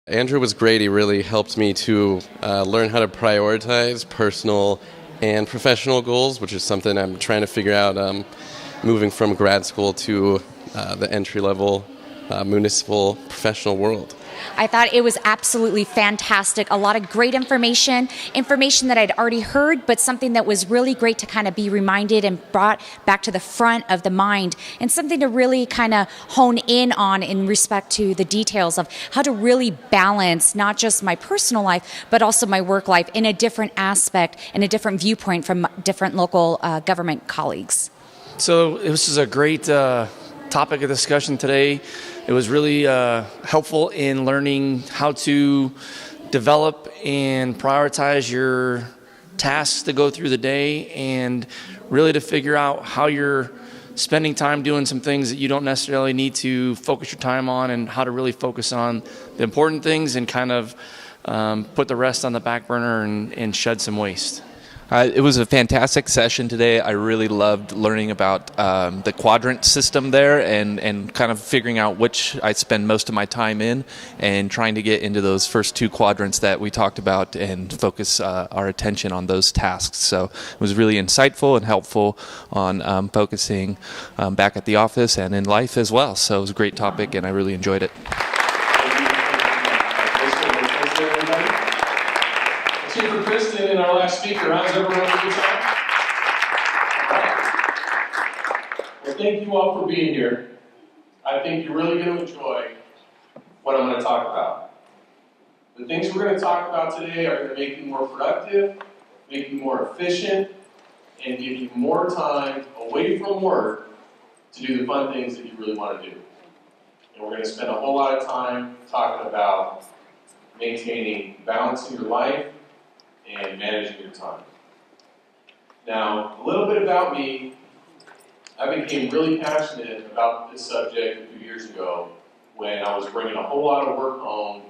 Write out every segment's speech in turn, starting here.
Andrew was great. He really helped me to learn how to prioritize personal and professional goals, which is something I'm trying to figure out moving from grad school to the entry-level municipal professional world. I thought it was absolutely fantastic. A lot of great information that I'd already heard, but something that was really great to kind of be reminded and brought back to the front of the mind, and something to really kind of hone in on in respect to the details of how to really balance not just my personal life, but also my work life in a different aspect and a different viewpoint from different local government colleagues. So this is a great topic of discussion today. It was really helpful in learning how to develop and prioritize your tasks to go through the day, and really to figure out how you're spending time doing some things that you don't necessarily need to focus your time on, and how to really focus on the important things and kind of put the rest on the back burner and shed some waste. It was a fantastic session today. I really loved learning about the quadrant system there, and kind of figuring out which I spend most of my time in, and trying to get into those first two quadrants that we talked about and focus our attention on those tasks. So it was really insightful and helpful on focusing back at the office and in life as well. So it was a great topic, and I really enjoyed it. For Kristen and our last speaker. How's everyone doing tonight? Well, thank you all for being here. I think you're really going to enjoy what I'm going to talk about. The things we're going to talk about today are going to make you more productive, make you more efficient, and give you more time away from work to do the fun things that you really want to do. And we're going to spend a whole lot of time talking about maintaining balance in your life and managing your time. Now, a little bit about me. I became really passionate about this subject a few years ago when I was bringing a whole lot of work home,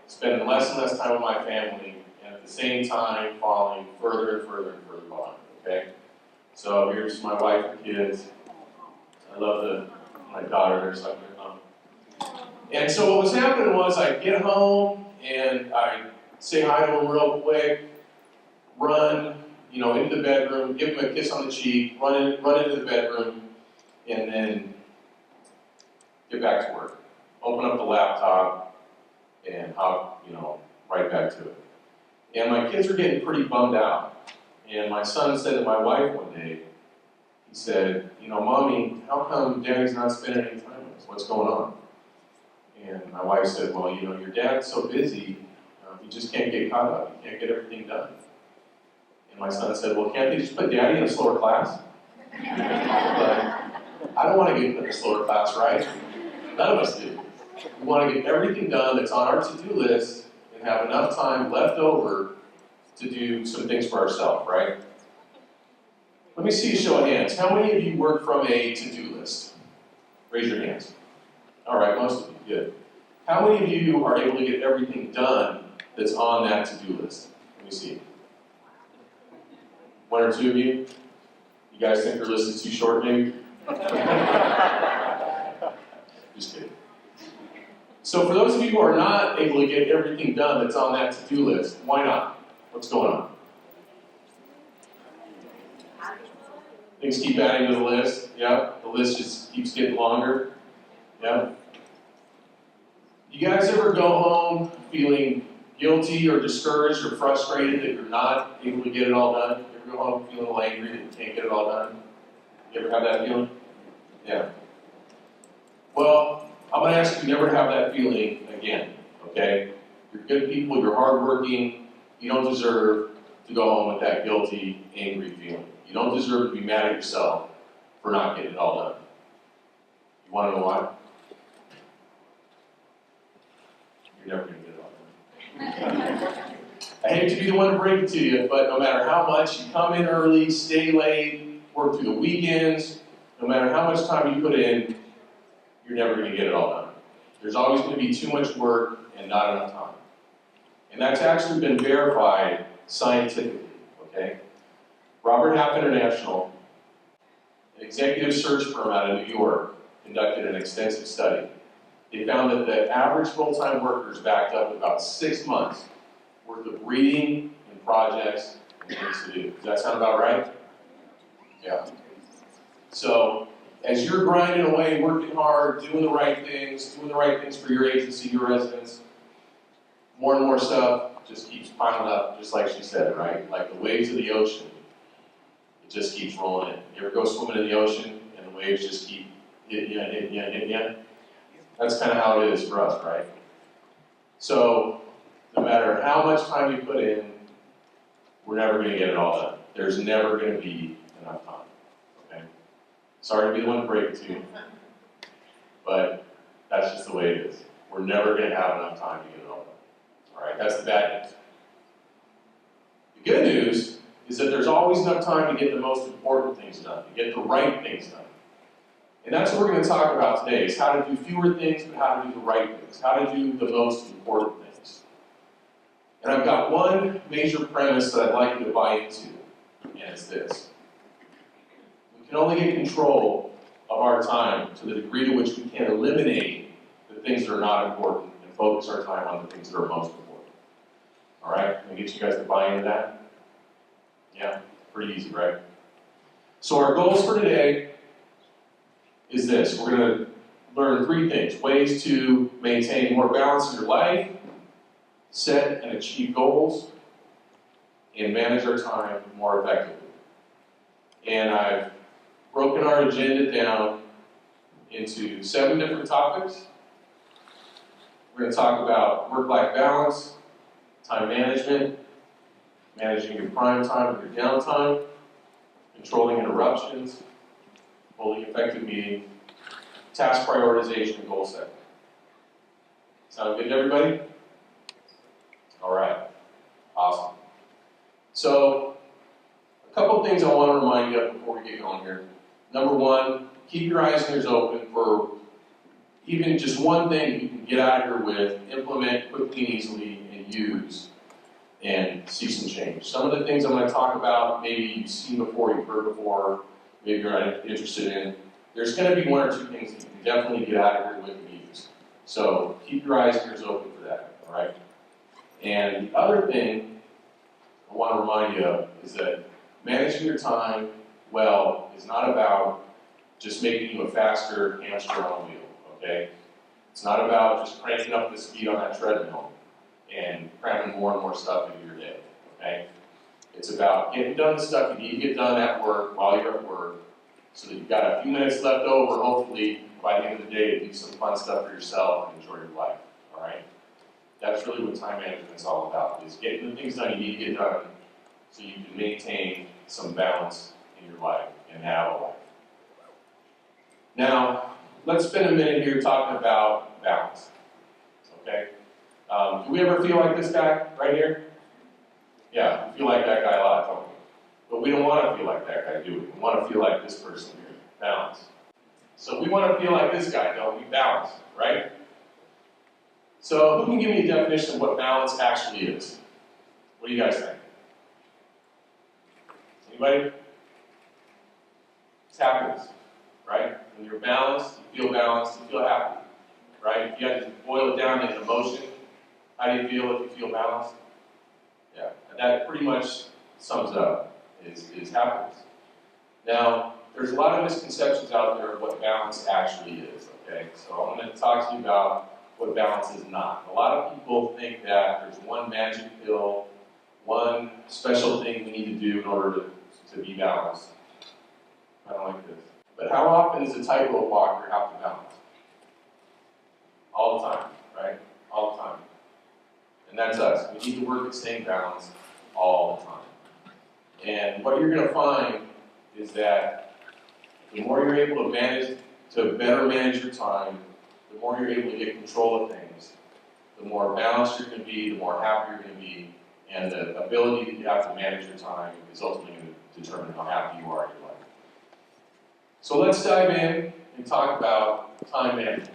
spending less and less time with my family, and at the same time falling further and further and further behind, okay? So here's my wife and kids. I love my daughter there, so and so what was happening was I'd get home and I'd say hi to him real quick, run, into the bedroom, give him a kiss on the cheek, run into the bedroom, and then get back to work. Open up the laptop and hop, right back to it. And my kids were getting pretty bummed out. And my son said to my wife one day, he said, Mommy, how come Daddy's not spending any time with us? What's going on? And my wife said, well, your dad's so busy, he just can't get caught up. He can't get everything done. And my son said, well, can't they just put Daddy in a slower class? But I don't want to get put in a slower class, right? None of us do. We want to get everything done that's on our to-do list and have enough time left over to do some things for ourselves, right? Let me see a show of hands. How many of you work from a to-do list? Raise your hands. All right, most of you, good. How many of you are able to get everything done that's on that to-do list? Let me see. One or two of you? You guys think your list is too short, maybe? Just kidding. So for those of you who are not able to get everything done that's on that to-do list, why not? What's going on? Things keep adding to the list. Yeah, the list just keeps getting longer. Yeah. You guys ever go home feeling guilty or discouraged or frustrated that you're not able to get it all done? You ever go home feeling a little angry that you can't get it all done? You ever have that feeling? Yeah. Well, I'm going to ask you never have that feeling again, okay? You're good people, you're hardworking, you don't deserve to go home with that guilty, angry feeling. You don't deserve to be mad at yourself for not getting it all done. You want to know why? You're never going to get it all done. I hate to be the one to break it to you, but no matter how much you come in early, stay late, work through the weekends, no matter how much time you put in, you're never going to get it all done. There's always going to be too much work and not enough time. And that's actually been verified scientifically, okay? Robert Half International, an executive search firm out of New York, conducted an extensive study. they found that the average full-time worker is backed up with about 6 months worth of reading and projects and things to do. Does that sound about right? Yeah. So, as you're grinding away, working hard, doing the right things for your agency, your residents, more and more stuff just keeps piling up, just like she said, right? Like the waves of the ocean, it just keeps rolling in. You ever go swimming in the ocean and the waves just keep hitting you? That's kind of how it is for us, right? So, no matter how much time you put in, we're never going to get it all done. There's never going to be enough time. Okay? Sorry to be the one to break it to you, but that's just the way it is. We're never going to have enough time to get it all done. All right, that's the bad news. The good news is that there's always enough time to get the most important things done, to get the right things done. And that's what we're going to talk about today, is how to do fewer things, but how to do the right things, how to do the most important things. And I've got one major premise that I'd like you to buy into, and it's this. We can only get control of our time to the degree to which we can eliminate the things that are not important and focus our time on the things that are most important. All right? Can I get you guys to buy into that? Yeah? Pretty easy, right? So our goals for today is this. We're going to learn 3 things. Ways to maintain more balance in your life, set and achieve goals, and manage our time more effectively. And I've broken our agenda down into 7 different topics. We're going to talk about work-life balance, time management, managing your prime time and your downtime, controlling interruptions, holding effective meetings, task prioritization, and goal setting. Sound good to everybody? All right. Awesome. So, a couple things I want to remind you of before we get going here. Number 1, keep your eyes and ears open for even just one thing that you can get out of here with, implement quickly and easily, and use, and see some change. Some of the things I'm going to talk about, maybe you've seen before, you've heard before, maybe you're not interested in. There's going to be 1 or 2 things that you can definitely get out of here with and use. So keep your eyes and ears open for that, all right? And the other thing I want to remind you of is that managing your time well is not about just making you a faster hamster on a wheel, okay? It's not about just cranking up the speed on that treadmill and cramming more and more stuff into your day, okay? It's about getting done the stuff you need to get done at work while you're at work so that you've got a few minutes left over, hopefully, by the end of the day to do some fun stuff for yourself and enjoy your life, all right? That's really what time management is all about, is getting the things done you need to get done so you can maintain some balance in your life and have a life. Now, let's spend a minute here talking about balance, okay? Do we ever feel like this guy right here? Yeah, we feel like that guy a lot, don't we? But we don't want to feel like that guy, do we? We want to feel like this person here, balance. So we want to feel like this guy, don't we? Balance, right? So who can give me a definition of what balance actually is? What do you guys think? Anybody? It's happiness, right? When you're balanced, you feel happy, right? If you had to boil it down to an emotion, how do you feel if you feel balanced? Yeah, and that pretty much sums it up, is happiness. Now, there's a lot of misconceptions out there of what balance actually is, okay? So I'm going to talk to you about what balance is not. A lot of people think that there's one magic pill, one special thing we need to do in order to be balanced. I don't like this. But how often does a tightrope walker have to balance? All the time, right? All the time. And that's us. We need to work at staying balanced all the time. And what you're going to find is that the more you're able to better manage your time, the more you're able to get control of things, the more balanced you're going to be, the more happy you're going to be, and the ability that you have to manage your time is ultimately going to determine how happy you are in your life. So let's dive in and talk about time management.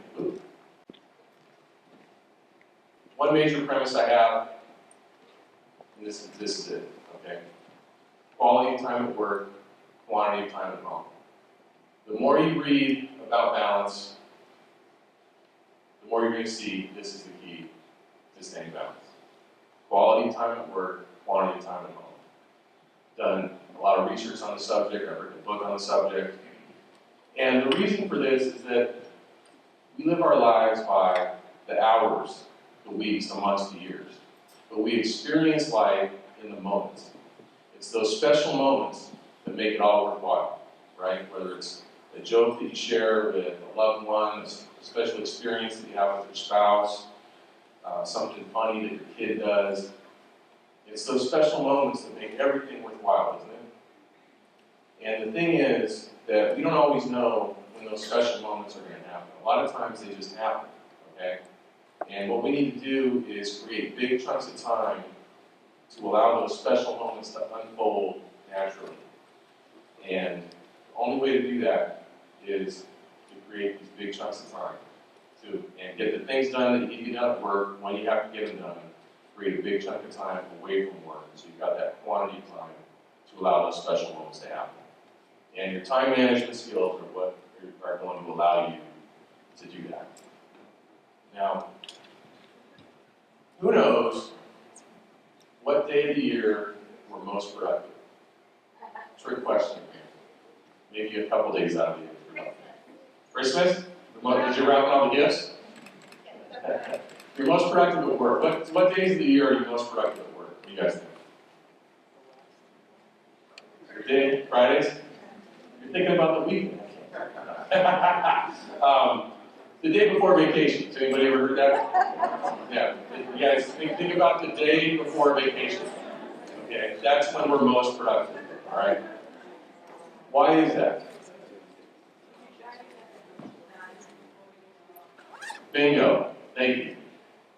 One major premise I have, and this is it, okay? Quality of time at work, quantity of time at home. The more you read about balance, the more you're going to see this is the key to staying balanced. Quality time at work, quantity time at home. Done a lot of research on the subject, I've written a book on the subject. And the reason for this is that we live our lives by the hours, the weeks, the months, the years. But we experience life in the moments. It's those special moments that make it all worthwhile, right? Whether it's a joke that you share with a loved one, a special experience that you have with your spouse, something funny that your kid does. It's those special moments that make everything worthwhile, isn't it? And the thing is that we don't always know when those special moments are going to happen. A lot of times they just happen, okay? And what we need to do is create big chunks of time to allow those special moments to unfold naturally. And the only way to do that is to create these big chunks of time and get the things done that you need to get done at work when you have to get them done. Create a big chunk of time away from work, so you've got that quantity of time to allow those special moments to happen. And your time management skills are what are going to allow you to do that. Now, who knows what day of the year we're most productive? Trick question. Maybe a couple days out of the year. Christmas? Because you're wrapping all the gifts? You're most productive at work. What days of the year are you most productive at work? What do you guys think? Your day? Fridays? You're thinking about the weekend. The day before vacation. Has anybody ever heard that? Yeah. You guys think about the day before vacation. Okay, that's when we're most productive. All right. Why is that? Bingo. Thank you.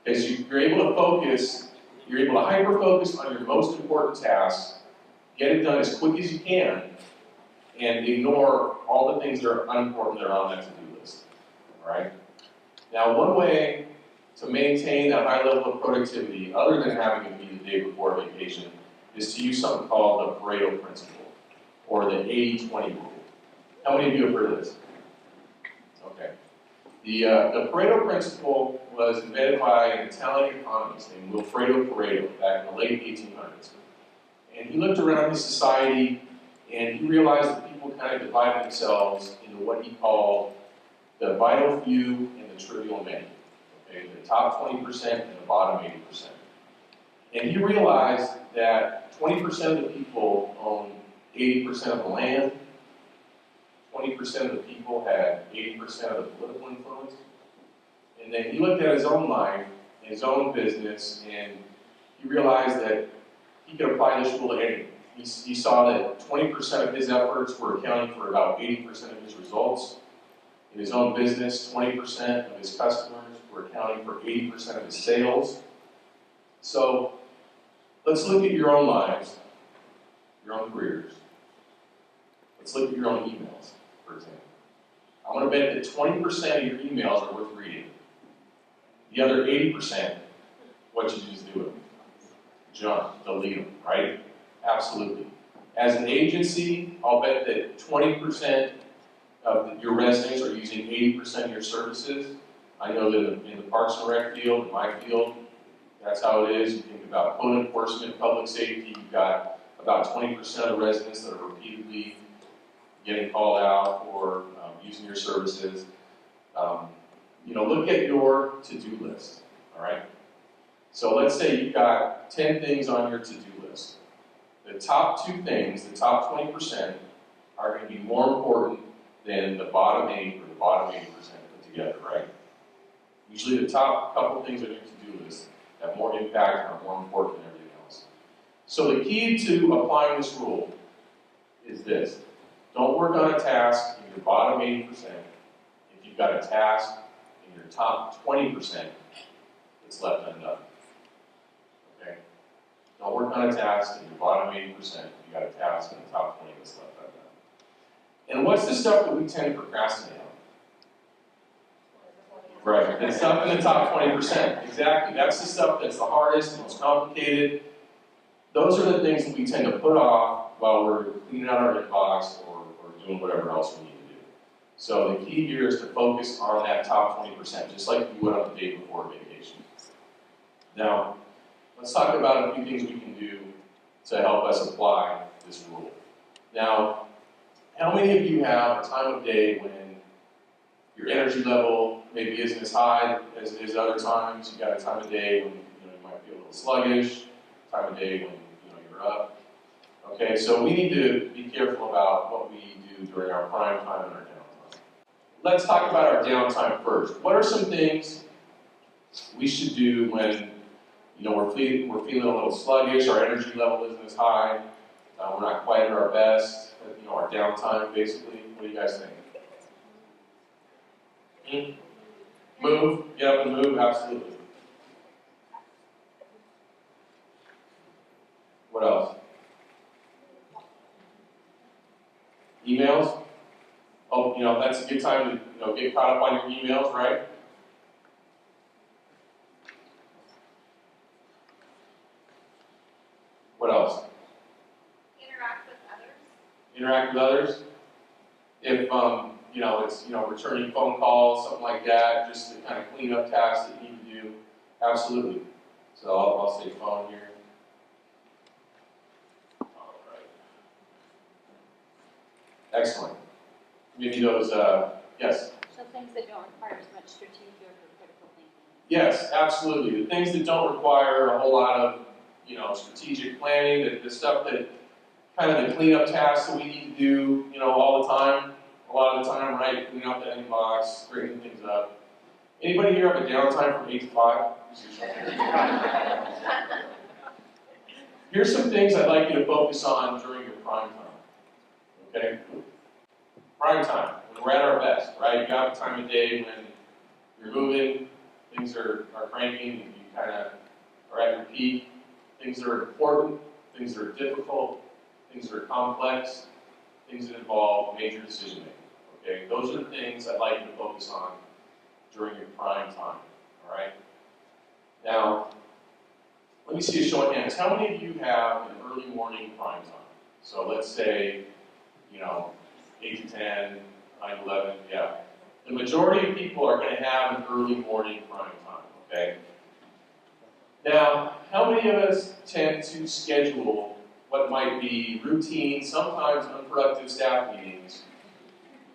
Because you're able to focus, you're able to hyper-focus on your most important tasks, get it done as quick as you can, and ignore all the things that are unimportant that are on that to-do list. All right? Now, one way to maintain that high level of productivity, other than having it be the day before vacation, is to use something called the Pareto principle, or the 80-20 rule. How many of you have heard of this? Okay. The Pareto principle was invented by an Italian economist named Wilfredo Pareto back in the late 1800s. And he looked around his society and he realized that people kind of divided themselves into what he called the vital few and the trivial many. Okay, the top 20% and the bottom 80%. And he realized that 20% of the people owned 80% of the land, 20% of the people had 80% of the political influence. And then he looked at his own life, his own business, and he realized that he could apply this rule to anything. He saw that 20% of his efforts were accounting for about 80% of his results. In his own business, 20% of his customers were accounting for 80% of his sales. So let's look at your own lives, your own careers. Let's look at your own emails, for example. I want to bet that 20% of your emails are worth reading. The other 80%, what should you just do with them? Junk, delete them, right? Absolutely. As an agency, I'll bet that 20% of your residents are using 80% of your services. I know that in the Parks and Rec field, in my field, that's how it is. You think about code enforcement, public safety, you've got about 20% of residents that are repeatedly getting called out for using your services. Look at your to-do list, all right? So let's say you've got 10 things on your to-do list. The top 2 things, the top 20%, are going to be more important than the bottom 8 or the bottom 80% put together, right? Usually the top couple things on your to-do list have more impact and are more important than everything else. So the key to applying this rule is this. Don't work on a task in your bottom 80% if you've got a task in your top 20% that's left undone. Okay? Don't work on a task in your bottom 80% if you've got a task in the top 20 that's left undone. And what's the stuff that we tend to procrastinate on? Right, the stuff in the top 20%. Exactly. That's the stuff that's the hardest, most complicated. Those are the things that we tend to put off while we're cleaning out our inbox or doing whatever else we need to do. So the key here is to focus on that top 20%, just like you would on the day before vacation. Now, let's talk about a few things we can do to help us apply this rule. Now, how many of you have a time of day when your energy level maybe isn't as high as it is other times? You got a time of day when you might feel a little sluggish, time of day when you're up. Okay, so we need to be careful about what we do during our prime time and our downtime. Let's talk about our downtime first. What are some things we should do when we're feeling a little sluggish, our energy level isn't as high, we're not quite at our best, our downtime basically? What do you guys think? Move, get up and move, absolutely. What else? Emails? Oh, that's a good time to get caught up on your emails, right? What else? Interact with others. Interact with others. If it's returning phone calls, something like that, just to kind of clean up tasks that you need to do. Absolutely. So I'll say phone here. All right. Excellent. Maybe those. Yes. So things that don't require as much strategic or critical thinking. Yes, absolutely. The things that don't require a whole lot of strategic planning, the stuff that kind of the cleanup tasks that we need to do, all the time, a lot of the time, right? Clean out the inbox, straighten things up. Anybody here have a downtime from 8 to 5? Here's some things I'd like you to focus on during your prime time. Okay? Prime time, when we're at our best, right? You got the time of day when you're moving, things are cranking, you kind of are at your peak. Things that are important, things that are difficult, things that are complex, things that involve major decision making. Okay, those are the things I'd like you to focus on during your prime time. All right. Now, let me see a show of hands. How many of you have an early morning prime time? So let's say, 8 to 10, 9 to 11. Yeah. The majority of people are going to have an early morning prime time. Okay. Now, how many of us tend to schedule what might be routine, sometimes unproductive staff meetings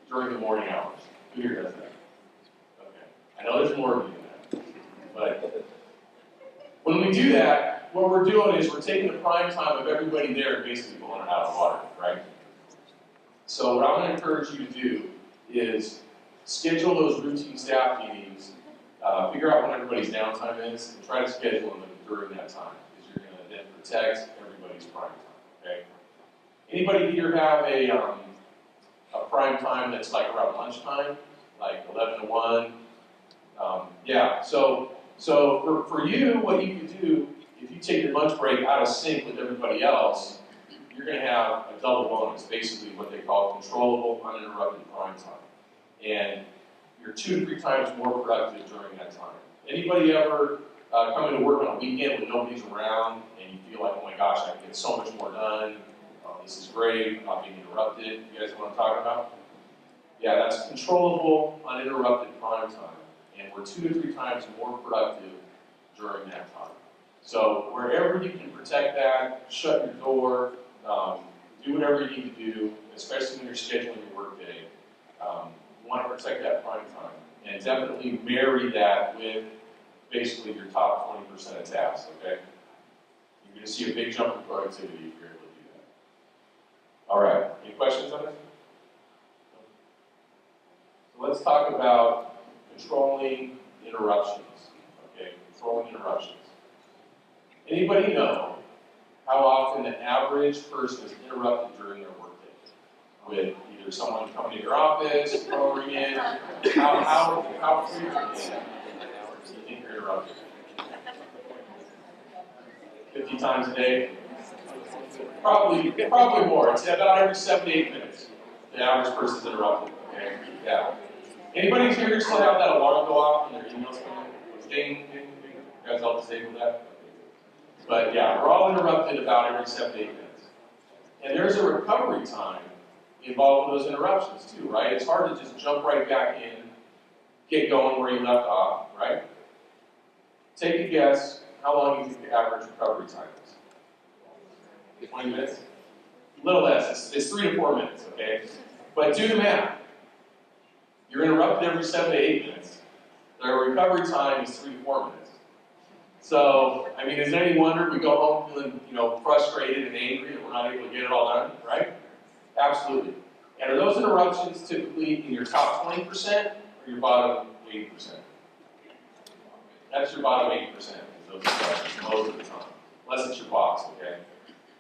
during the morning hours? Who here does that? Okay. I know there's more of you than that. But when we do that, what we're doing is we're taking the prime time of everybody there and basically blowing it out of the water, right? So what I'm going to encourage you to do is schedule those routine staff meetings. Figure out when everybody's downtime is and try to schedule them during that time because you're going to then protect everybody's prime time. Okay. Anybody here have a prime time that's like around lunchtime, like 11 to 1? Yeah. So for you, what you could do if you take your lunch break out of sync with everybody else, you're going to have a double bonus, basically what they call controllable, uninterrupted prime time, and you're 2 to 3 times more productive during that time. Anybody ever come into work on a weekend when nobody's around and you feel like, oh my gosh, I can get so much more done, this is great, I'm not being interrupted? You guys know what I'm talking about? Yeah, that's controllable, uninterrupted prime time. And we're 2 to 3 times more productive during that time. So wherever you can protect that, shut your door, do whatever you need to do, especially when you're scheduling your workday. You want to protect that prime time. And definitely marry that with basically your top 20% of tasks, okay? You're going to see a big jump in productivity if you're able to do that. All right, any questions on this? So let's talk about controlling interruptions, okay? Controlling interruptions. Anybody know how often the average person is interrupted during their workday? With either someone coming to your office, phone ringing, how frequently do you think you're interrupted? 50 times a day? Probably more. It's about every 7 to 8 minutes. The average person is interrupted. Okay? Yeah. Anybody here still have that alarm go off when their emails come in? Ding, ding, ding. You guys all disable that? But yeah, we're all interrupted about every 7 to 8 minutes. And there's a recovery time involved with those interruptions too, right? It's hard to just jump right back in, get going where you left off, right? Take a guess, how long do you think the average recovery time is? 20 minutes? A little less, it's 3 to 4 minutes, okay? But do the math. You're interrupted every 7 to 8 minutes. The recovery time is 3 to 4 minutes. So, I mean, is it any wonder we go home feeling, frustrated and angry that we're not able to get it all done, right? Absolutely. And are those interruptions typically in your top 20% or your bottom 80%? That's your bottom 80%, those interruptions, most of the time. Unless it's your boss, okay?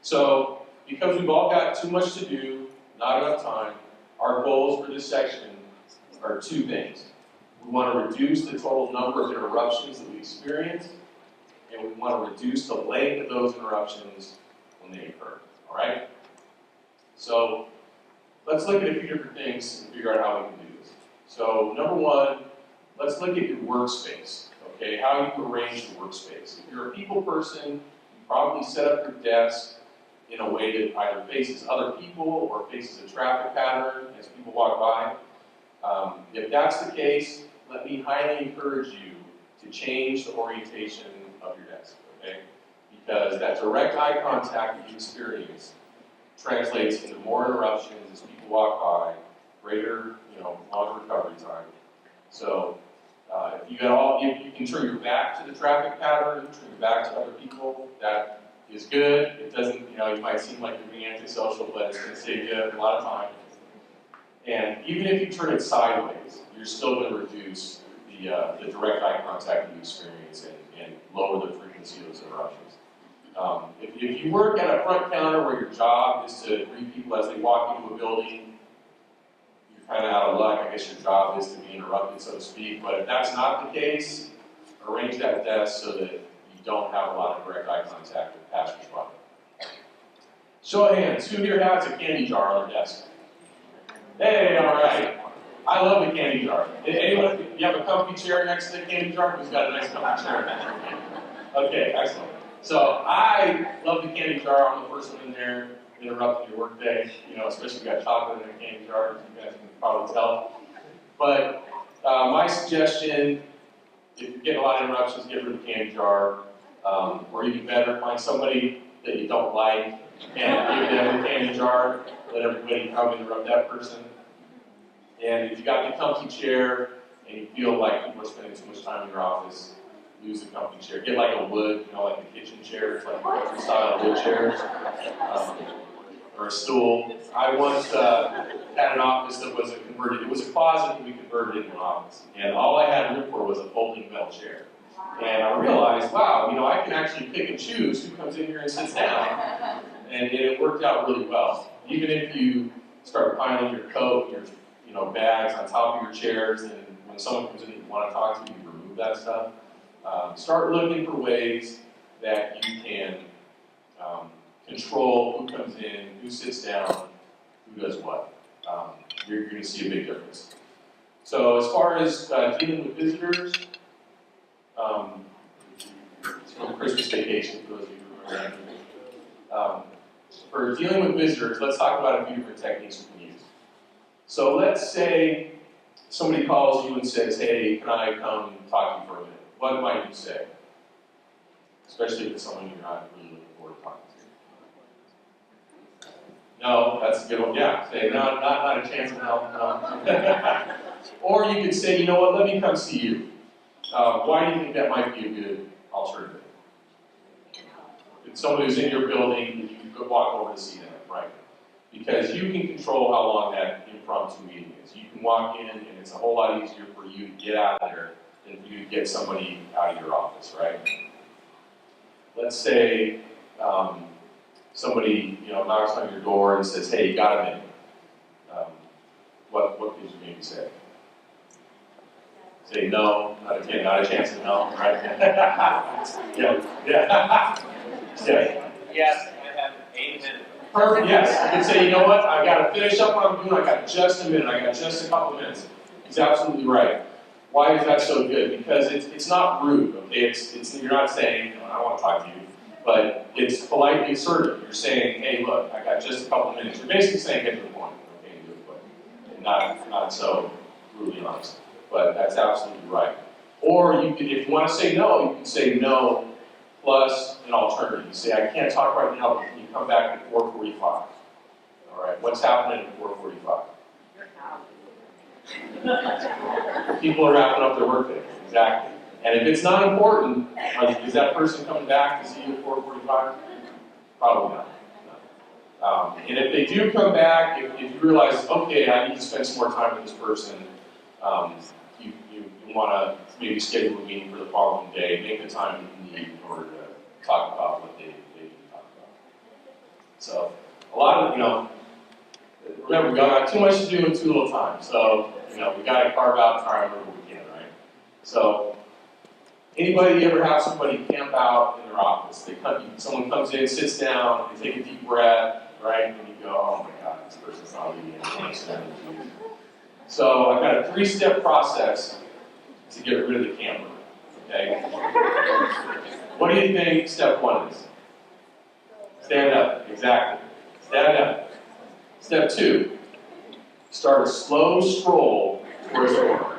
So, because we've all got too much to do, not enough time, our goals for this section are 2 things. We want to reduce the total number of interruptions that we experience, and we want to reduce the length of those interruptions when they occur, all right? So let's look at a few different things and figure out how we can do this. So number 1, let's look at your workspace, okay? How you arrange your workspace. If you're a people person, you probably set up your desk in a way that either faces other people or faces a traffic pattern as people walk by. If that's the case, let me highly encourage you to change the orientation of your desk, okay? Because that direct eye contact that you experience translates into more interruptions as people walk by, greater, longer recovery time. So if you can turn your back to the traffic pattern, turn your back to other people, that is good. It doesn't, you might seem like you're being antisocial, but it's going to save you a lot of time. And even if you turn it sideways, you're still going to reduce the direct eye contact that you experience and lower the frequency of those interruptions. If you work at a front counter where your job is to greet people as they walk into a building, you're kind of out of luck. I guess your job is to be interrupted, so to speak. But if that's not the case, arrange that desk so that you don't have a lot of direct eye contact with passers-by. Show of hands, who here has a candy jar on their desk? Hey, all right. I love the candy jar. Anyone, you have a comfy chair next to the candy jar? Who's got a nice comfy chair? Okay, excellent. So I love the candy jar. I'm the first one in there interrupting your workday. Especially if you got chocolate in a candy jar, you guys can probably tell. But my suggestion, if you're getting a lot of interruptions, get rid of the candy jar. Or even better, find somebody that you don't like and give them the candy jar. Let everybody come interrupt that person. And if you got the comfy chair and you feel like people are spending too much time in your office, use the comfy chair. Get like a wood, like the kitchen chairs, like country style wood chairs, or a stool. I once had an office that was it was a closet that we converted into an office. And all I had room for was a folding metal chair. And I realized, wow, I can actually pick and choose who comes in here and sits down. And it worked out really well. Even if you start piling your coat, your bags on top of your chairs, and when someone comes in and you want to talk to you, you remove that stuff. Start looking for ways that you can control who comes in, who sits down, who does what. You're going to see a big difference. So as far as dealing with visitors, it's from Christmas vacation for those of you who remember that. For dealing with visitors, let's talk about a few different techniques we can use. So let's say somebody calls you and says, hey, can I come talk to you for a minute? What might you say? Especially if it's someone you're not really looking forward to talking to. No, that's a good one. Yeah, say, no, not a chance in hell. No. Or you could say, you know what, let me come see you. Why do you think that might be a good alternative? If someone who's in your building, you could walk over to see them, right? Because you can control how long that impromptu meeting is. You can walk in, and it's a whole lot easier for you to get out of there than for you to get somebody out of your office, right? Let's say somebody knocks on your door and says, "Hey, you got a minute?" What could you maybe say? Say no, not a chance of no, right? Yeah. Yeah. Yes, I have 8 minutes. Perfect, yes. You can say, you know what, I got to finish up what I'm doing, I got just a minute, I got just a couple minutes. He's absolutely right. Why is that so good? Because it's not rude, okay? You're not saying, I want to talk to you, but it's politely assertive. You're saying, hey, look, I got just a couple minutes. You're basically saying, get to the point, okay? not so brutally honest. But that's absolutely right. Or you could, if you want to say no, you can say no plus an alternative. You say, I can't talk right now, but can you come back at 4:45? All right, what's happening at 4:45? People are wrapping up their workday, exactly. And if it's not important, is that person coming back to see you at 4:45? Probably not. No. And if they do come back, if you realize, okay, I need to spend some more time with this person, you want to maybe schedule a meeting for the following day, make the time you need in order to talk about what they need to talk about. So, a lot of, remember, we got too much to do in too little time. So, we got to carve out time wherever we can, right? So, anybody ever have somebody camp out in their office? Someone comes in, sits down, they take a deep breath, right? And you go, oh my God, this person's not leaving in. So, I've got a 3-step process to get rid of the camper, okay? What do you think step 1 is? Stand up, exactly. Stand up. Step 2, start a slow stroll towards the door.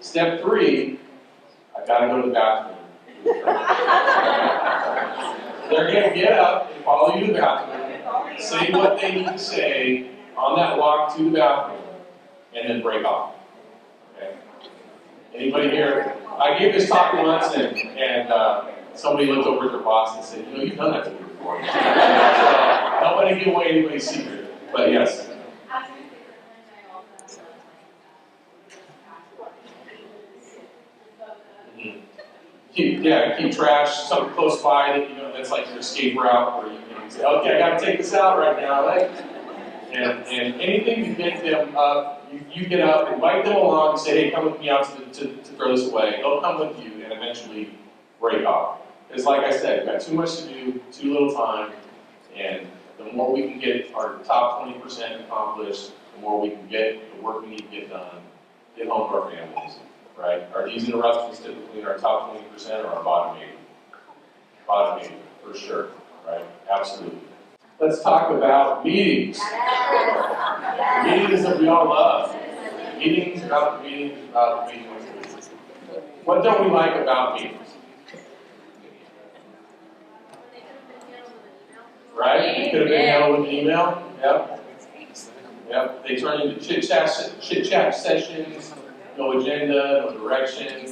Step 3, I've got to go to the bathroom. They're going to get up and follow you to the bathroom, say what they need to say on that walk to the bathroom, and then break off. Okay? Anybody here? I gave this talk once, and somebody looked over at their boss and said, you've done that to me before. So, nobody give away anybody's secret. But yes. Keep trash, something close by that that's like your escape route, where you can say, okay, I got to take this out right now, right? And anything to get them up, you get up, invite them along, and say, hey, come with me out to throw this away. They'll come with you, and eventually break off. Because like I said, we've got too much to do, too little time, and the more we can get our top 20% accomplished, the more we can get the work we need to get done, get home to our families. Right? Are these interruptions typically in our top 20% or our bottom 80? Bottom 80, for sure. Right? Absolutely. Let's talk about meetings. Meetings that we all love. Meetings about the meetings, about the meetings. What don't we like about meetings? Right? It could have been handled with an email. Yep. They turn into chit-chat sessions. No agenda, no direction,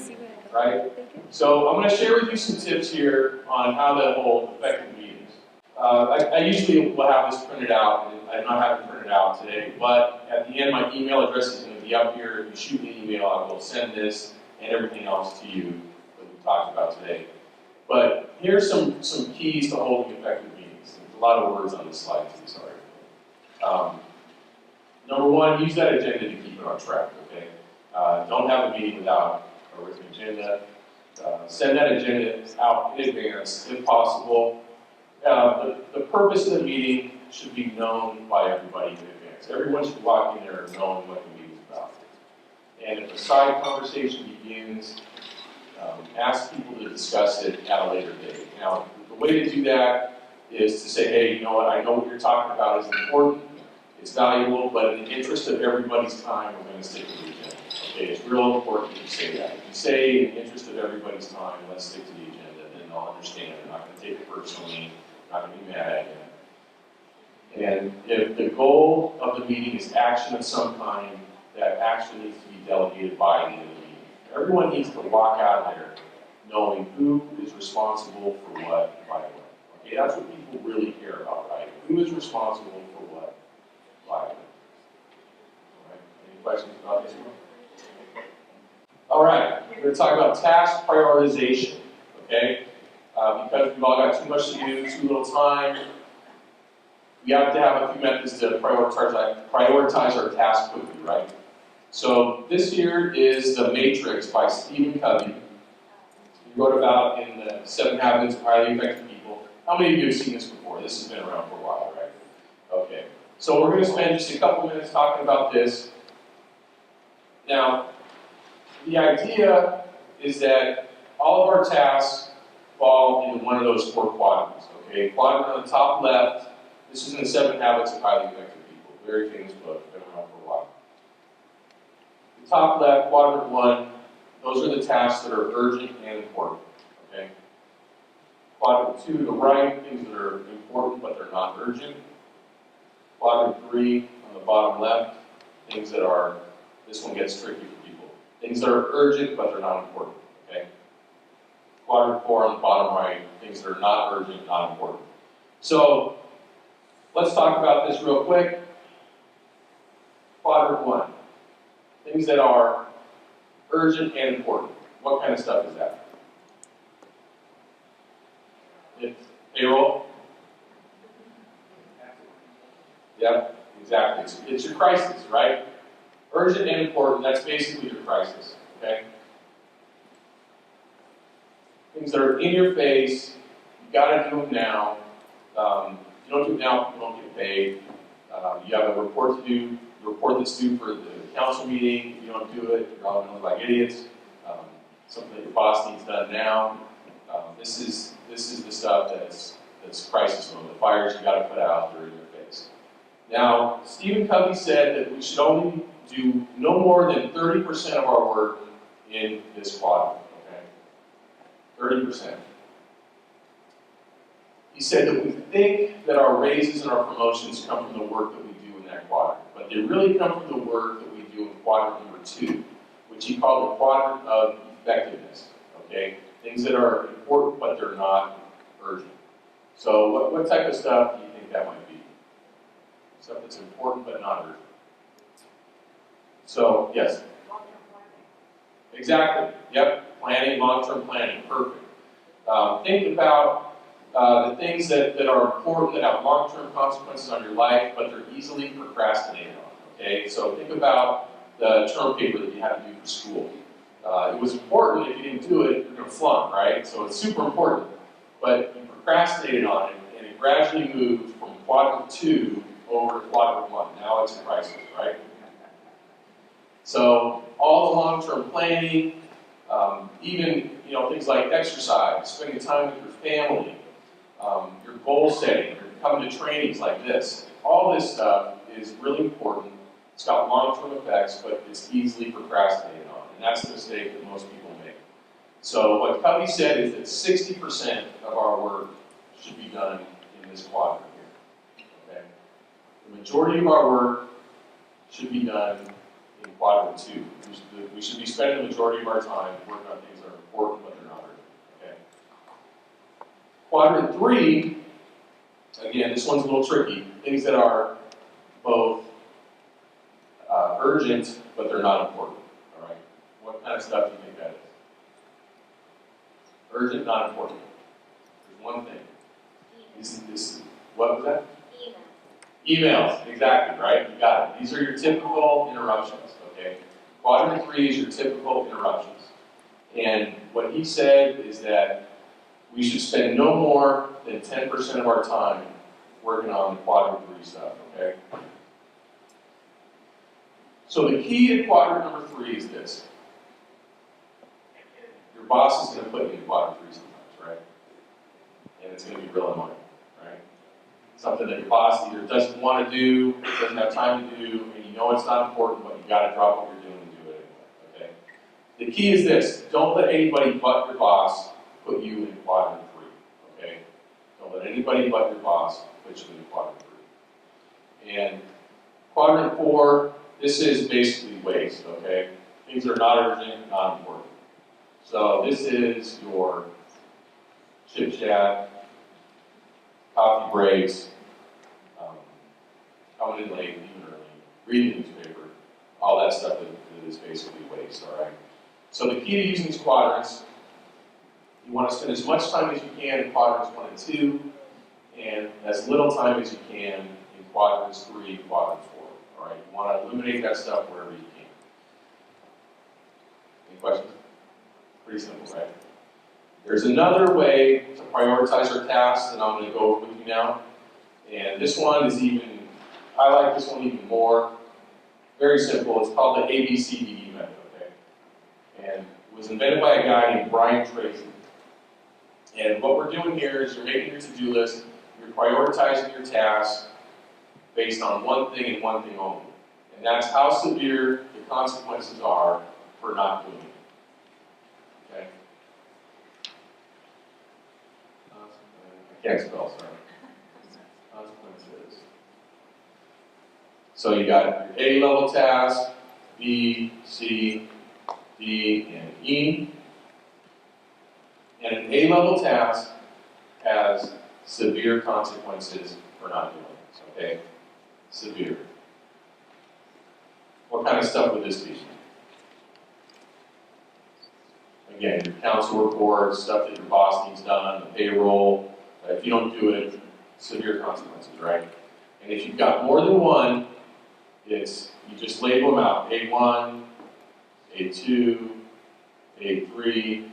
right? So I'm going to share with you some tips here on how to hold effective meetings. I usually will have this printed out, and I'm not having it printed out today, but at the end my email address is going to be up here. If you shoot me an email, I will send this and everything else to you that we talked about today. But here's some keys to holding effective meetings. There's a lot of words on this slide, too, sorry. Number 1, use that agenda to keep it on track, okay? Don't have a meeting without a written agenda. Send that agenda out in advance, if possible. The purpose of the meeting should be known by everybody in advance. Everyone should walk in there knowing what the meeting is about. And if a side conversation begins, ask people to discuss it at a later date. Now, the way to do that is to say, hey, you know what, I know what you're talking about is important, it's valuable, but in the interest of everybody's time, we're going to stick to the agenda. Okay, it's real important that you say that. If you say, in the interest of everybody's time, let's stick to the agenda, then they'll understand. They're not going to take it personally, they're not going to be mad at you. And if the goal of the meeting is action of some kind, that action needs to be delegated by the end of the meeting. Everyone needs to walk out of there knowing who is responsible for what by when. Okay, that's what people really care about, right? Who is responsible for what by when? All right, any questions about this one? All right, we're going to talk about task prioritization, okay? Because we've all got too much to do, too little time, we have to have a few methods to prioritize our tasks quickly, right? So this here is The Matrix by Stephen Covey. He wrote about in the 7 Habits of Highly Effective People. How many of you have seen this before? This has been around for a while, right? Okay, so we're going to spend just a couple minutes talking about this. Now, the idea is that all of our tasks fall into one of those 4 quadrants, okay? Quadrant on the top left, this is in the 7 Habits of Highly Effective People. very famous book, been around for a while. The top left, quadrant 1, those are the tasks that are urgent and important. Okay? Quadrant 2 to the right, things that are important but they're not urgent. Quadrant 3 on the bottom left, things that are, this one gets tricky for people. Things that are urgent but they're not important. Okay? Quadrant 4 on the bottom right, things that are not urgent, not important. So let's talk about this real quick. Quadrant 1, things that are urgent and important. What kind of stuff is that? It's payroll. Yep, exactly. It's your crisis, right? Urgent and important, that's basically your crisis, okay? Things that are in your face, you gotta do them now. If you don't do them now, you don't get paid. You have a report to do, the report that's due for the council meeting. If you don't do it, you're all gonna look like idiots. Something that your boss needs done now. This is the stuff that's crisis mode. The fires you gotta put out, they're in your face. Now, Stephen Covey said that we should only do no more than 30% of our work in this quadrant, okay? 30%. He said that we think that our raises and our promotions come from the work that we do in that quadrant, but they really come from the work that we do in quadrant number 2, which he called the quadrant of effectiveness, okay? Things that are important, but they're not urgent. So what type of stuff do you think that might be? Stuff that's important, but not urgent. So, yes? Exactly. Yep. Planning, long-term planning. Perfect. Think about the things that are important, that have long-term consequences on your life, but they're easily procrastinated on. Okay? So think about the term paper that you had to do for school. It was important. If you didn't do it, you're going to flunk, right? So it's super important. But you procrastinated on it, and it gradually moved from quadrant 2 over to quadrant 1. Now it's a crisis, right? So all the long-term planning, even things like exercise, spending time with your family, your goal setting, your coming to trainings like this, all this stuff is really important. It's got long-term effects, but it's easily procrastinated on, and that's the mistake that most people make. So what Covey said is that 60% of our work should be done in this quadrant here. Okay? The majority of our work should be done in quadrant 2. We should be spending the majority of our time working on things that are important, but they're not urgent. Okay? Quadrant 3, again, this one's a little tricky. Things that are both urgent, but they're not important. All right? What kind of stuff do you think that is? Urgent, not important. There's one thing. What was that? Emails, exactly, right? You got it. These are your typical interruptions, okay? Quadrant 3 is your typical interruptions. And what he said is that we should spend no more than 10% of our time working on the quadrant 3 stuff, okay? So the key to quadrant number 3 is this. Your boss is going to put you in quadrant 3 sometimes, right? And it's going to be real annoying, right? Something that your boss either doesn't want to do, doesn't have time to do, and you know it's not important, but you got to drop what you're doing and do it anyway, okay? The key is this. Don't let anybody but your boss put you in quadrant 3, okay? Don't let anybody but your boss put you in quadrant 3. And quadrant 4, this is basically waste, okay? Things that are not urgent, not important. So this is your chit chat, coffee breaks, coming in late, leaving early, reading the newspaper, all that stuff that is basically waste, all right? So the key to using these quadrants, you want to spend as much time as you can in quadrants 1 and 2, and as little time as you can in quadrants 3, quadrant 4, all right? You want to eliminate that stuff wherever you can. Any questions? Pretty simple, right? There's another way to prioritize our tasks that I'm going to go over with you now. And this one is even, I like this one even more. Very simple. It's called the ABCDE method, okay? And it was invented by a guy named Brian Tracy. And what we're doing here is you're making your to-do list, you're prioritizing your tasks, based on one thing and one thing only. And that's how severe the consequences are for not doing it. Okay? I can't spell, sorry. Consequences. So you got your A-level task, B, C, D, and E. And an A-level task has severe consequences for not doing it. Okay? Severe. What kind of stuff would this be? Again, your council reports, stuff that your boss needs done, the payroll. If you don't do it, severe consequences, right? And if you've got more than one, you just label them out. A1, A2, A3,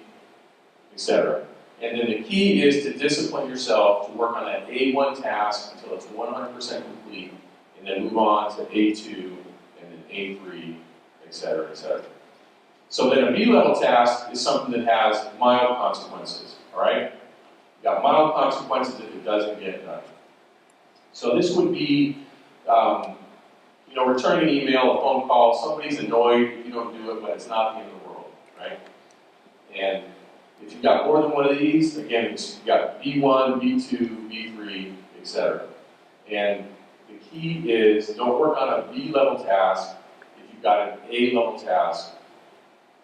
etc. And then the key is to discipline yourself to work on that A1 task until it's 100% complete, and then move on to A2, and then A3, etc., etc. So then a B-level task is something that has mild consequences, all right? You've got mild consequences if it doesn't get done. So this would be, returning an email, a phone call. Somebody's annoyed if you don't do it, but it's not the end of the world, right? And if you've got more than one of these, again, you've got B1, B2, B3, etc. And the key is don't work on a B-level task if you've got an A-level task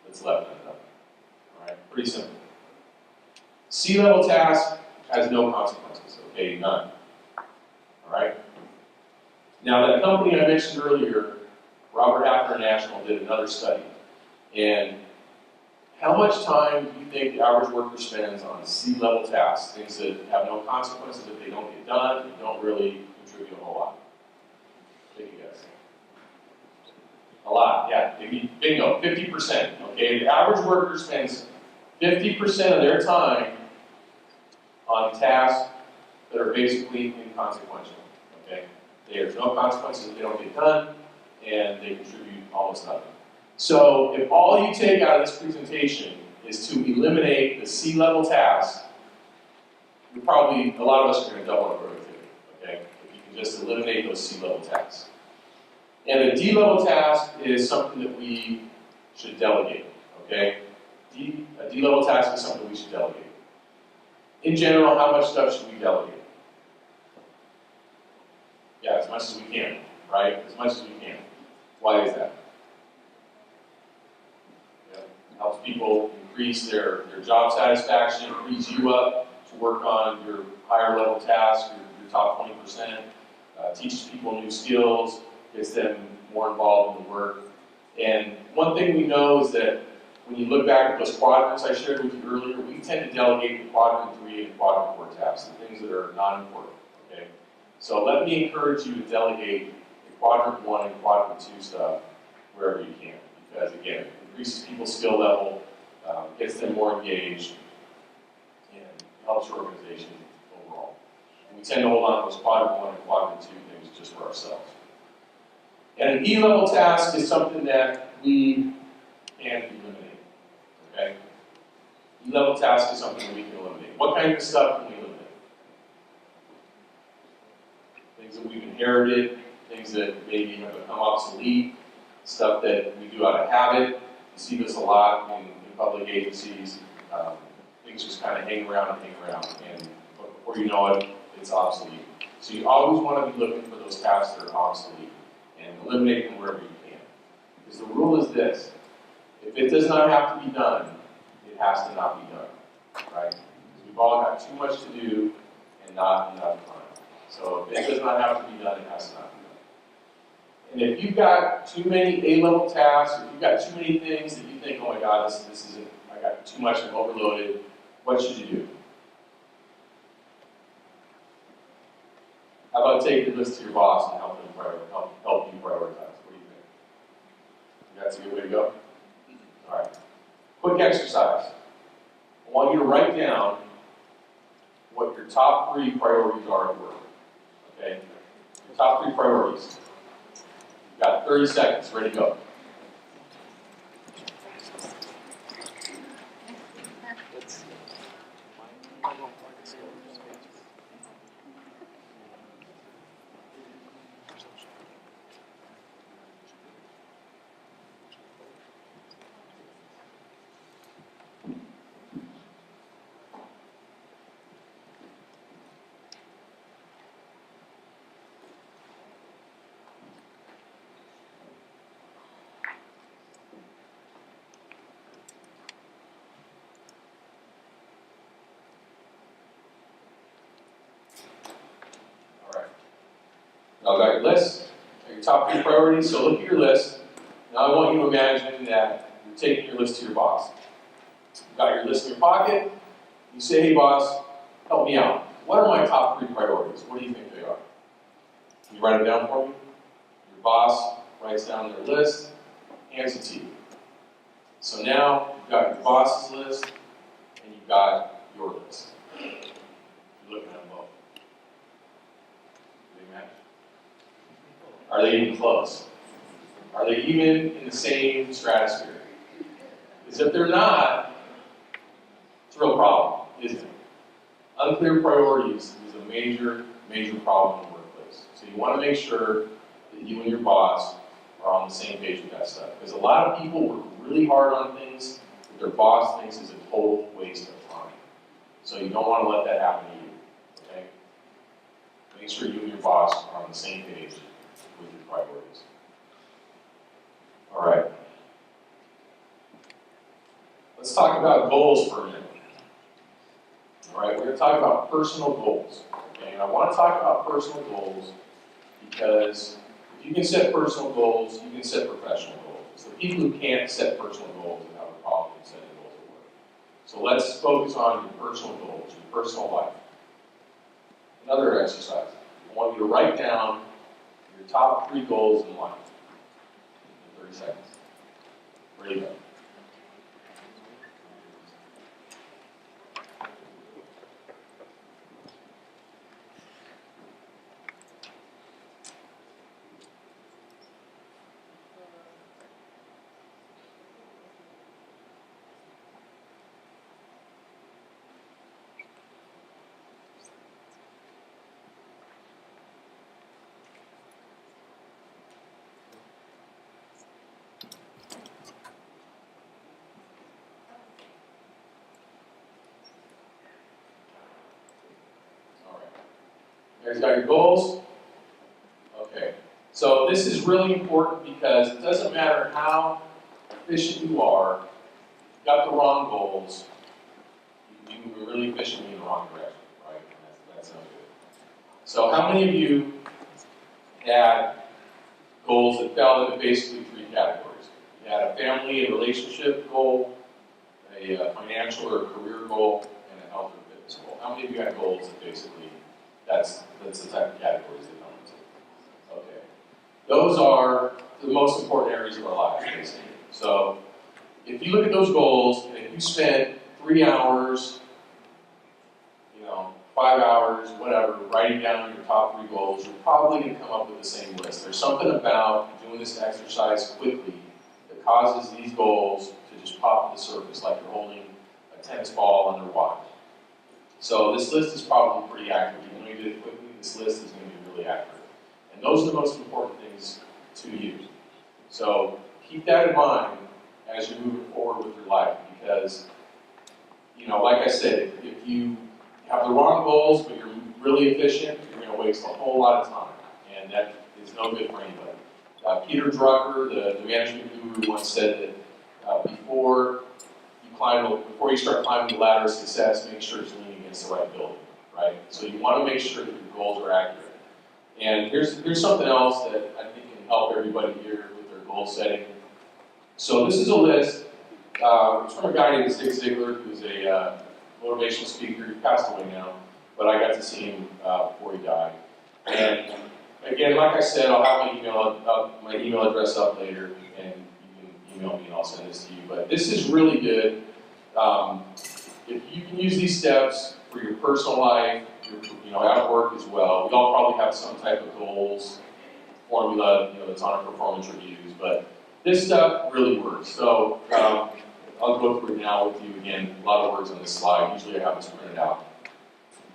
that's left undone. All right, pretty simple. C-level task has no consequences, okay, none. All right? Now, that company I mentioned earlier, Robert Half International, did another study. And how much time do you think the average worker spends on C-level tasks, things that have no consequences if they don't get done, and don't really contribute a whole lot? Take a guess. A lot, yeah. Bingo, 50%. Okay, the average worker spends 50% of their time on tasks that are basically inconsequential. Okay, there's no consequences if they don't get done, and they contribute almost nothing. So if all you take out of this presentation is to eliminate the C-level tasks, a lot of us are going to double our productivity. Okay, if you can just eliminate those C-level tasks. And a D-level task is something that we should delegate, okay? A D-level task is something we should delegate. In general, how much stuff should we delegate? Yeah, as much as we can, right? As much as we can. Why is that? Yeah, it helps people increase their job satisfaction, frees you up to work on your higher level tasks, your top 20%, teaches people new skills, gets them more involved in the work. And one thing we know is that when you look back at those quadrants I shared with you earlier, we tend to delegate the quadrant 3 and quadrant 4 tasks, the things that are not important, okay? So let me encourage you to delegate the quadrant 1 and quadrant 2 stuff wherever you can, because again, it increases people's skill level, gets them more engaged, and helps your organization overall. And we tend to hold on to those quadrant 1 and quadrant 2 things just for ourselves. And an E-level task is something that we can eliminate, okay? E-level task is something that we can eliminate. What kind of stuff can we eliminate? Things that we've inherited, things that maybe have become obsolete, stuff that we do out of habit. You see this a lot in public agencies. Things just kind of hang around, and before you know it, it's obsolete. So you always want to be looking for those tasks that are obsolete and eliminate them wherever you can. Because the rule is this: if it does not have to be done, it has to not be done, right? Because we've all got too much to do and not enough time. So if it does not have to be done, it has to not be done. And if you've got too many A-level tasks, if you've got too many things that you think, oh my God, this isn't, I got too much, I'm overloaded, what should you do? How about taking this to your boss and help you prioritize? What do you think? That's a good way to go? All right. Quick exercise. I want you to write down what your top 3 priorities are at work. Okay? Your top 3 priorities. You've got 30 seconds. Ready to go. Now I've got your list, got your top 3 priorities, so look at your list. Now I want you to imagine that you're taking your list to your boss. You've got your list in your pocket, you say, hey boss, help me out. What are my top 3 priorities? What do you think they are? Can you write them down for me? Your boss writes down their list, hands it to you. So now you've got your boss's list, and you've got your list. You're looking at them both. Do they match? Are they even close? Are they even in the same stratosphere? Because if they're not, it's a real problem, isn't it? Unclear priorities is a major, major problem in the workplace. So you want to make sure that you and your boss are on the same page with that stuff. Because a lot of people work really hard on things that their boss thinks is a total waste of time. So you don't want to let that happen to you, okay? Make sure you and your boss are on the same page with your priorities. All right. Let's talk about goals for a minute. All right, we're going to talk about personal goals. Okay, and I want to talk about personal goals because if you can set personal goals, you can set professional goals. It's the people who can't set personal goals that have a problem with setting goals at work. So let's focus on your personal goals, your personal life. Another exercise. I want you to write down your top 3 goals in life in 30 seconds. Ready to go. You guys got your goals? Okay. So this is really important because it doesn't matter how efficient you are, if you've got the wrong goals, you can be moving really efficiently in the wrong direction, right? And that's no good. So how many of you had goals that fell into basically 3 categories? You had a family and relationship goal, a financial or career goal, and a health or fitness goal. How many of you had goals that basically that's the type of categories they come into? Okay. Those are the most important areas of our lives, basically. So if you look at those goals, and if you spent 3 hours, 5 hours, whatever, writing down your top 3 goals, you're probably going to come up with the same list. There's something about doing this exercise quickly that causes these goals to just pop to the surface, like you're holding a tennis ball underwater. So this list is probably pretty accurate. Even though you did it quickly, this list is going to be really accurate. And those are the most important things to you. So keep that in mind as you're moving forward with your life, because, like I said, if you have the wrong goals, but you're really efficient, you're going to waste a whole lot of time, and that is no good for anybody. Peter Drucker, the management guru, once said that before you start climbing the ladder of success, make sure it's leaning against the right building, right? So you want to make sure that your goals are accurate. And here's something else that I think can help everybody here with their goal setting. So this is a list. It's from a guy named Zig Ziglar, who's a motivational speaker. He passed away now, but I got to see him before he died. And again, like I said, I'll have my email address up later, and you can email me and I'll send this to you. But this is really good. If you can use these steps for your personal life, at work as well. We all probably have some type of goals formula, that's on our performance reviews, but this stuff really works. So I'll go through it now with you again. A lot of words on this slide. Usually I have this printed out.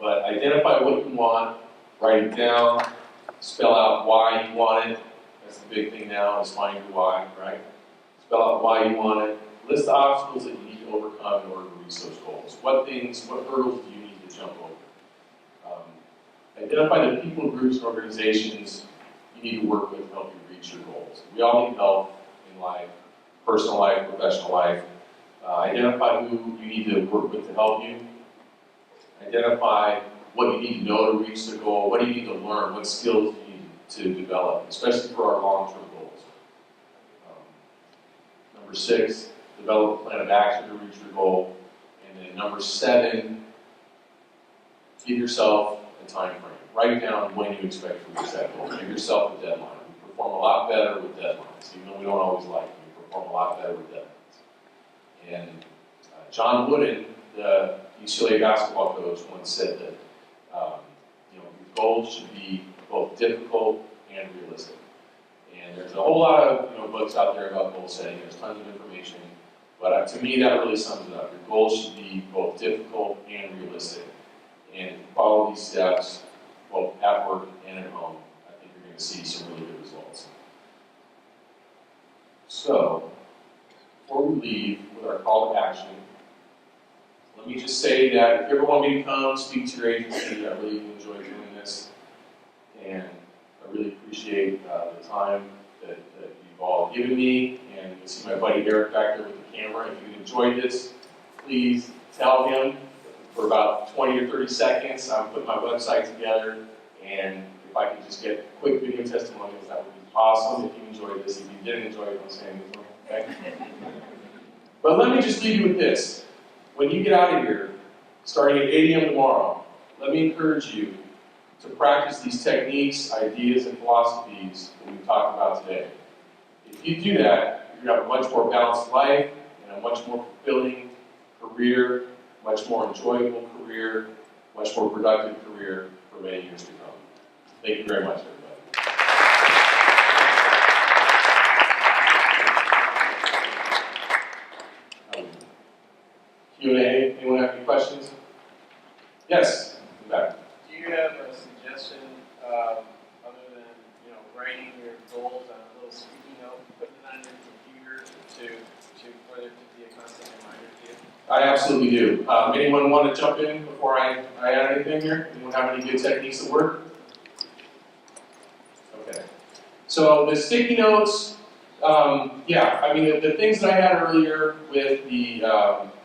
But identify what you want, write it down, spell out why you want it. That's the big thing now, is find your why, right? Spell out why you want it. List the obstacles that you need to overcome in order to reach those goals. What hurdles do you need to jump over? Identify the people, groups, and organizations you need to work with to help you reach your goals. We all need help in life, personal life, professional life. Identify who you need to work with to help you. Identify what you need to know to reach the goal. What do you need to learn? What skills do you need to develop, especially for our long-term goals. Number 6, develop a plan of action to reach your goal. And then number 7, give yourself a time frame. Write down when you expect to reach that goal. Give yourself a deadline. We perform a lot better with deadlines, even though we don't always like them. We perform a lot better with deadlines. And John Wooden, the UCLA basketball coach, once said that your goals should be both difficult and realistic. And there's a whole lot of books out there about goal setting. There's tons of information, but to me that really sums it up. Your goals should be both difficult and realistic. And if you follow these steps, both at work and at home, I think you're going to see some really good results. So, before we leave with our call to action, let me just say that if you ever want me to come speak to your agency, I really enjoy doing this. And I really appreciate the time that you've all given me. And you can see my buddy Eric back there with the camera. If you enjoyed this, please tell him. For about 20 or 30 seconds, I'm putting my website together. And if I could just get quick video testimonials, that would be awesome. If you enjoyed this, if you didn't enjoy it, I'm saying this, okay? But let me just leave you with this. When you get out of here, starting at 8 a.m. tomorrow, let me encourage you to practice these techniques, ideas, and philosophies that we've talked about today. If you do that, you're going to have a much more balanced life and a much more fulfilling career, much more enjoyable career, much more productive career for many years to come. Thank you very much, everybody. Q&A, anyone have any questions? Yes, in back. Do you have a suggestion other than writing your goals on a little sticky note, putting it on your computer for there to be a constant reminder to you? I absolutely do. Anyone want to jump in before I add anything here? Anyone have any good techniques that work? Okay. So the sticky notes, the things that I had earlier with the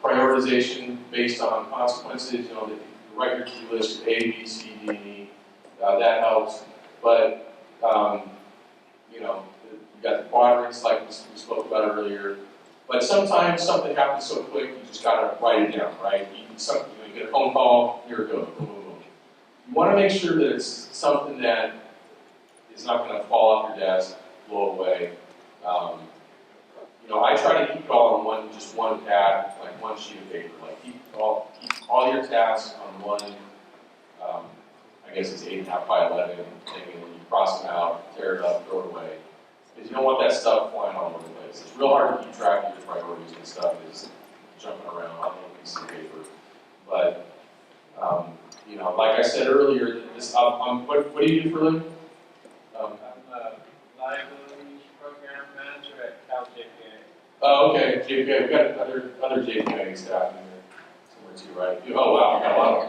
prioritization based on consequences, that you write your to-do list, A, B, C, D, and E, that helps. But, you got the quadrants like we spoke about earlier. But sometimes something happens so quick, you just gotta write it down, right? You get a phone call, here it goes, boom, boom, boom. You wanna make sure that it's something that is not gonna fall off your desk, blow away. I try to keep it all on one pad, like one sheet of paper. Like keep all your tasks on one, I guess it's 8.5 by 11 thing, and when you cross them out, tear it up, throw it away. Because you don't want that stuff flying all over the place. It's real hard to keep track of your priorities and stuff is jumping around on a piece of paper. But, like I said earlier, what do you do for a living? I'm a liability program manager at Cal JPA. Oh, okay, JPA. We've got other JPA staff in here somewhere too, right? Oh, wow, we got a lot of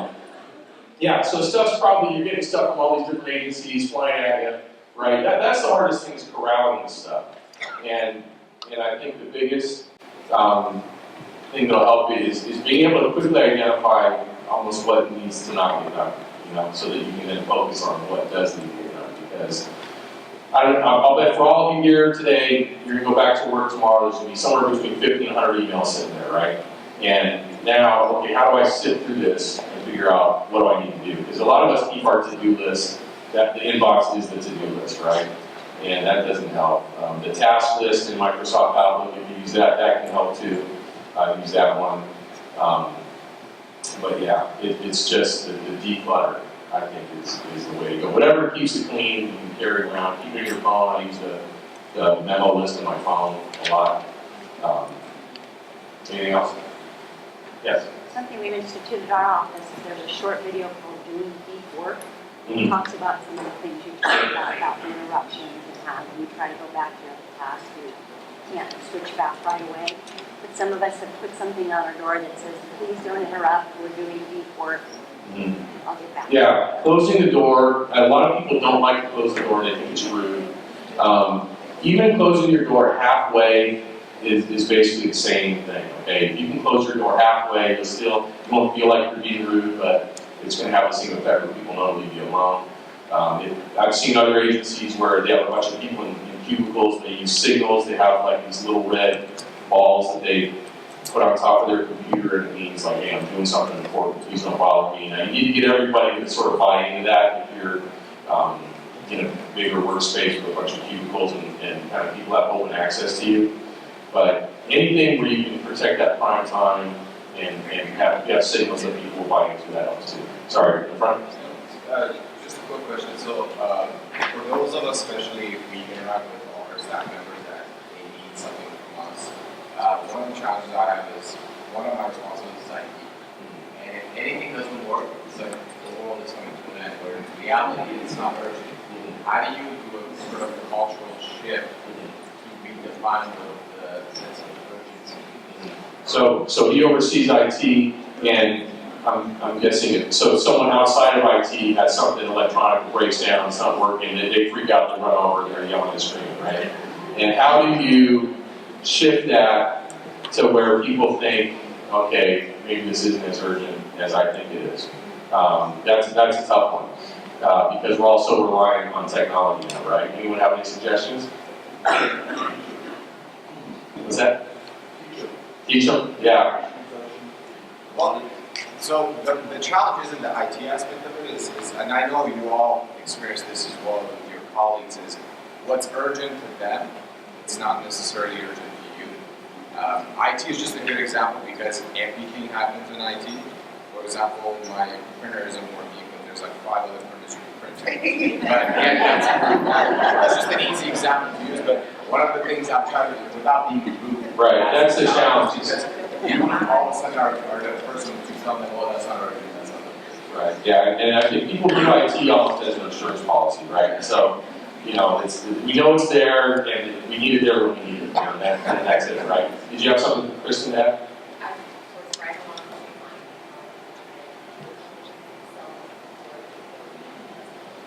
them. So you're getting stuff from all these different agencies flying at you, right? That's the hardest thing is corralling this stuff. And I think the biggest thing that'll help you is being able to quickly identify almost what needs to not get done, so that you can then focus on what does need to get done. Because I'll bet for all of you here today, you're going to go back to work tomorrow, there's going to be somewhere between 50 and 100 emails sitting there, right? And now, okay, how do I sit through this and figure out what do I need to do? Because a lot of us keep our to-do list, that the inbox is the to-do list, right? And that doesn't help. The task list in Microsoft Outlook, if you use that can help too. Use that one. But yeah, it's just the declutter, I think, is the way to go. Whatever keeps it clean, you can carry around. Keep it in your phone. I use the memo list in my phone a lot. Anything else? Yes? Something we've instituted at our office is there's a short video called Doing Deep Work. It talks about some of the things you talked about interruptions and how when you try to go back to other tasks, you can't switch back right away. But some of us have put something on our door that says, please don't interrupt, we're doing deep work. I'll get back. Yeah, closing the door. A lot of people don't like to close the door, they think it's rude. Even closing your door halfway is basically the same thing, okay? If you can close your door halfway, you won't feel like you're being rude, but it's going to have the same effect where people know to leave you alone. I've seen other agencies where they have a bunch of people in cubicles, they use signals, they have like these little red balls that they put on top of their computer, and it means like, hey, I'm doing something important, please don't bother me. Now you need to get everybody to sort of buy into that if you're in a bigger workspace with a bunch of cubicles and kind of people have open access to you. But anything where you can protect that prime time and have signals that people will buy into, that helps too. Sorry, in front. Just a quick question. So, for those of us, especially if we interact with our staff members that they need something from us, one of the challenges I have is one of my responsibilities is IT. And if anything doesn't work, it's like the world is coming to an end, where in reality it's not urgent. How do you do a sort of cultural shift to redefine the sense of urgency? So he oversees IT, and I'm guessing it. So someone outside of IT has something electronic breaks down, it's not working, they freak out, they run over, they're yelling and screaming, right? And how do you shift that to where people think, okay, maybe this isn't as urgent as I think it is? That's a tough one. Because we're also relying on technology now, right? Anyone have any suggestions? What's that? Teach them? Yeah. Well, so the challenge isn't the IT aspect of it, is, and I know you all experience this as well with your colleagues, is what's urgent to them, it's not necessarily urgent to you. IT is just a good example because everything happens in IT. For example, my printer isn't working, but there's like 5 other printers you can print. But again, that's just an easy example to use, but one of the things I've tried to do without being rude. Right, that's the challenge. Because you all of a sudden are the person to tell them, well, that's not urgent, that's not urgent. Right, yeah, and I think people view IT almost as an insurance policy, right? So, we know it's there, and we need it there when we need it, and that's it, right? Did you have something, Kristen, to add?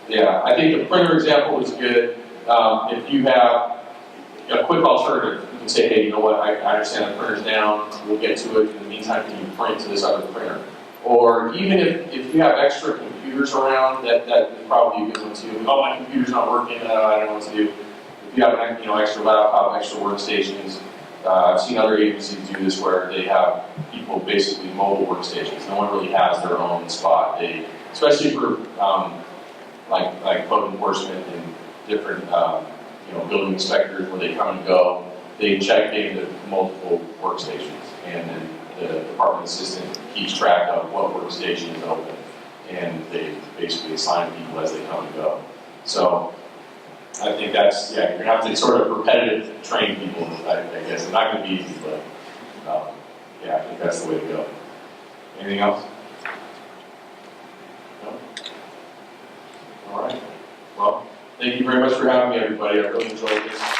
Yeah, I think the printer example is good. If you have a quick alternative, you can say, hey, you know what, I understand the printer's down, we'll get to it. In the meantime, can you print to this other printer? Or even if you have extra computers around, that is probably a good one too. Oh, my computer's not working, I don't know what to do. If you have extra laptop, extra workstations, I've seen other agencies do this where they have people basically mobile workstations. No one really has their own spot. Especially for like code enforcement and different building inspectors where they come and go, they check into multiple workstations, and then the department assistant keeps track of what workstation is open, and they basically assign people as they come and go. So I think that's, you're going to have to sort of repetitive train people, I guess. It's not going to be easy, but I think that's the way to go. Anything else? No? All right. Well, thank you very much for having me, everybody. I really enjoyed this.